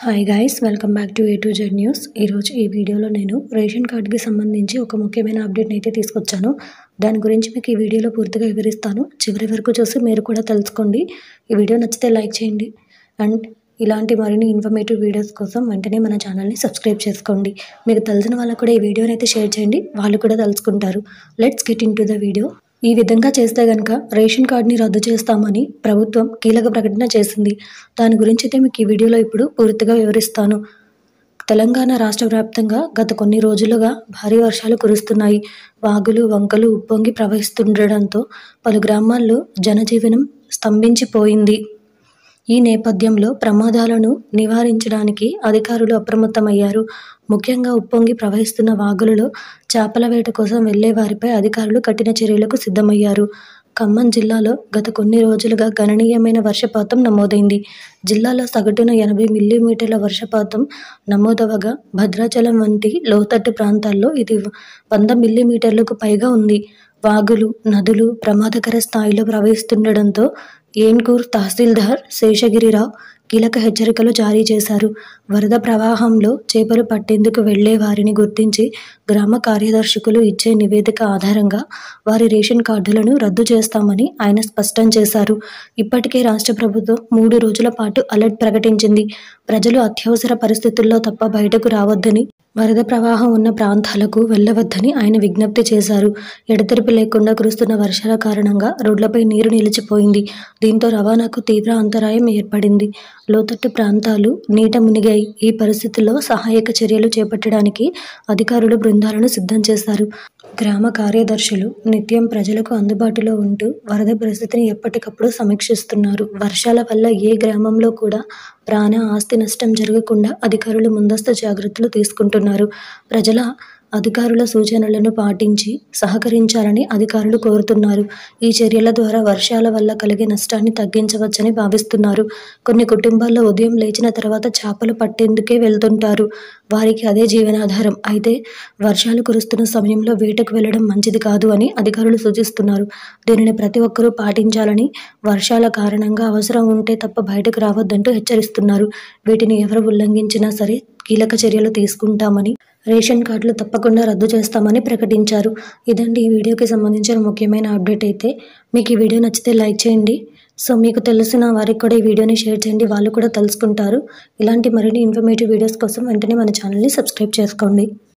Hi guys, welcome back to A to Z news. ఈరోజు ఈ వీడియోలో నేను రేషన్ కార్డుకి సంబంధించి ఒక ముఖ్యమైన అప్డేట్ని అయితే తీసుకొచ్చాను. దాని గురించి మీకు ఈ వీడియోలో పూర్తిగా వివరిస్తాను. చివరి వరకు చూసి మీరు కూడా తెలుసుకోండి. ఈ వీడియో నచ్చితే లైక్ చేయండి అండ్ ఇలాంటి మరిన్ని ఇన్ఫర్మేటివ్ వీడియోస్ కోసం వెంటనే మన ఛానల్ని సబ్స్క్రైబ్ చేసుకోండి. మీకు తెలిసిన వాళ్ళకు కూడా ఈ వీడియోని అయితే షేర్ చేయండి, వాళ్ళు కూడా తెలుసుకుంటారు. Let's get in to the video. ఈ విధంగా చేస్తే గనక రేషన్ కార్డుని రద్దు చేస్తామని ప్రభుత్వం కీలక ప్రకటన చేసింది. దాని గురించి అయితే మీకు ఈ వీడియోలో ఇప్పుడు పూర్తిగా వివరిస్తాను. తెలంగాణ రాష్ట్ర వ్యాప్తంగా గత కొన్ని రోజులుగా భారీ వర్షాలు కురుస్తున్నాయి. వాగులు వంకలు ఉప్పొంగి ప్రవహిస్తుండడంతో పలు గ్రామాల్లో జనజీవనం స్తంభించిపోయింది. ఈ నేపథ్యంలో ప్రమాదాలను నివారించడానికి అధికారులు అప్రమత్తమయ్యారు. ముఖ్యంగా ఉప్పొంగి ప్రవహిస్తున్న వాగులలో చేపల వేట కోసం వెళ్లే వారిపై అధికారులు కఠిన చర్యలకు సిద్ధమయ్యారు. ఖమ్మం జిల్లాలో గత కొన్ని రోజులుగా గణనీయమైన వర్షపాతం నమోదైంది. జిల్లాలో సగటున 80 మిల్లీమీటర్ల వర్షపాతం నమోదవగా భద్రాచలం వంటి లోతట్టు ప్రాంతాల్లో ఇది 100 మిల్లీమీటర్లకు పైగా ఉంది. వాగులు, నదులు ప్రమాదకర స్థాయిలో ప్రవహిస్తుండడంతో ఏన్కూర్ తహసీల్దార్ శేషగిరిరావు కీలక హెచ్చరికలు జారీ చేశారు. వరద ప్రవాహంలో చేపలు పట్టేందుకు వెళ్లే వారిని గుర్తించి గ్రామ కార్యదర్శకులు ఇచ్చే నివేదిక ఆధారంగా వారి రేషన్ కార్డులను రద్దు చేస్తామని ఆయన స్పష్టం చేశారు. ఇప్పటికే రాష్ట్ర ప్రభుత్వం 3 రోజుల పాటు అలర్ట్ ప్రకటించింది. ప్రజలు అత్యవసర పరిస్థితుల్లో తప్ప బయటకు రావద్దని, వరద ప్రవాహం ఉన్న ప్రాంతాలకు వెళ్లవద్దని ఆయన విజ్ఞప్తి చేశారు. ఎడతెరిపి లేకుండా కురుస్తున్న వర్షాల కారణంగా రోడ్లపై నీరు నిలిచిపోయింది. దీంతో రవాణాకు తీవ్ర అంతరాయం ఏర్పడింది. లోతట్టు ప్రాంతాలు నీట మునిగాయి. ఈ పరిస్థితుల్లో సహాయక చర్యలు చేపట్టడానికి అధికారులు బృందాలను సిద్ధం చేశారు. గ్రామ కార్యదర్శులు నిత్యం ప్రజలకు అందుబాటులో ఉంటూ వరద పరిస్థితిని ఎప్పటికప్పుడు సమీక్షిస్తున్నారు. వర్షాల వల్ల ఏ గ్రామంలో కూడా ప్రాణ, ఆస్తి నష్టం జరగకుండా అధికారులు ముందస్తు జాగ్రత్తలు తీసుకుంటున్నారు. ప్రజల అధికారుల సూచనలను పాటించి సహకరించాలని అధికారులు కోరుతున్నారు. ఈ చర్యల ద్వారా వర్షాల వల్ల కలిగే నష్టాన్ని తగ్గించవచ్చని భావిస్తున్నారు. కొన్ని కుటుంబాల్లో ఉదయం లేచిన తర్వాత చేపలు పట్టేందుకే వెళ్తుంటారు. వారికి అదే జీవనాధారం. అయితే వర్షాలు కురుస్తున్న సమయంలో వేటకు వెళ్లడం మంచిది కాదు అని అధికారులు సూచిస్తున్నారు. దీనిని ప్రతి ఒక్కరూ పాటించాలని, వర్షాల కారణంగా అవసరం ఉంటే తప్ప బయటకు రావద్దంటూ హెచ్చరిస్తున్నారు. వీటిని ఎవరు ఉల్లంఘించినా సరే కీలక చర్యలు తీసుకుంటామని, రేషన్ కార్డులు తప్పకుండా రద్దు చేస్తామని ప్రకటించారు. ఇదండి ఈ వీడియోకి సంబంధించిన ముఖ్యమైన అప్డేట్. అయితే మీకు ఈ వీడియో నచ్చితే లైక్ చేయండి. సో మీకు తెలిసిన వారికి కూడా ఈ వీడియోని షేర్ చేయండి, వాళ్ళు కూడా తెలుసుకుంటారు. ఇలాంటి మరిన్ని ఇన్ఫర్మేటివ్ వీడియోస్ కోసం వెంటనే మన ఛానల్ని సబ్స్క్రైబ్ చేసుకోండి.